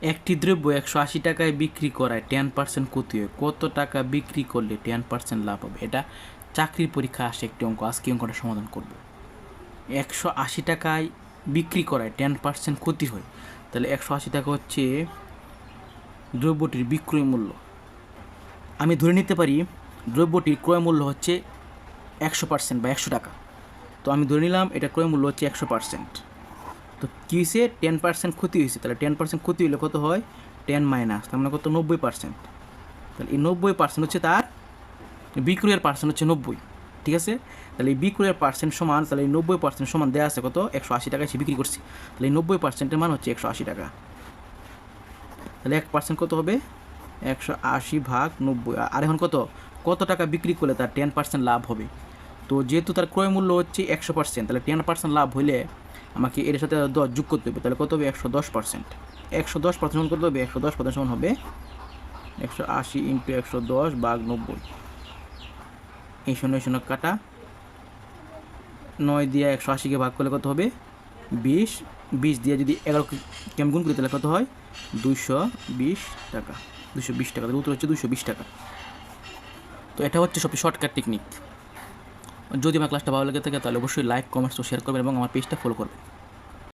একটি দ্রব্য 180 টাকায় বিক্রি করায় 10% ক্ষতি হয়, কত টাকা বিক্রি করলে 10% লাভ হবে? এটা চাকরির পরীক্ষা আসে একটি অঙ্ক, আজকে অঙ্কটা সমাধান করব। 180 টাকায় বিক্রি করায় 10% ক্ষতি হয়, তাহলে 180 টাকা হচ্ছে দ্রব্যটির বিক্রয় মূল্য। আমি ধরে নিতে পারি দ্রব্যটির ক্রয় মূল্য হচ্ছে 100% বা 100 টাকা। তো আমি ধরে নিলাম এটা ক্রয় মূল্য হচ্ছে 100%। তো কী হয়েছে? 10% ক্ষতি হয়েছে, তাহলে 10% ক্ষতি হলে কত হয়? 10 মাইনাস, তার মানে কত? 90%। তাহলে এই 90% হচ্ছে তার বিক্রয়ের পার্সেন্ট হচ্ছে 90, ঠিক আছে? তাহলে এই বিক্রয়ের পার্সেন্ট সমান, তাহলে এই 90% সমান দেওয়া আছে কত? 180 টাকায় সে বিক্রি করছে, তাহলে এই 90%-এর মান হচ্ছে 180 টাকা। তাহলে 1% কত হবে? 180 ভাগ 90। আর এখন কত টাকা বিক্রি করলে তার 10% লাভ হবে? তো যেহেতু তার ক্রয় মূল্য হচ্ছে 100%, তাহলে 10% লাভ হলে আমাকে এর সাথে 10 যোগ করতে হবে, তাহলে কত হবে? 110%। 110% সমান কত হবে? 110% সমান হবে 180 ইন্টু 110 ভাগ 90। এই 0 কাটা, 9 দিয়ে 180-কে ভাগ করলে কত হবে? 20। 20 দিয়ে যদি 11-কে আমি গুণ করি তাহলে কত হয়? 220 টাকা। 220 টাকা, তাহলে উত্তর হচ্ছে 220 টাকা। তো এটা হচ্ছে সবচেয়ে শর্টকাট টেকনিক। যদি আমার ক্লাসটা ভালো লেগে থাকে তাহলে অবশ্যই লাইক, কমেন্টস ও শেয়ার করবেন এবং আমার পেজটা ফলো করবেন।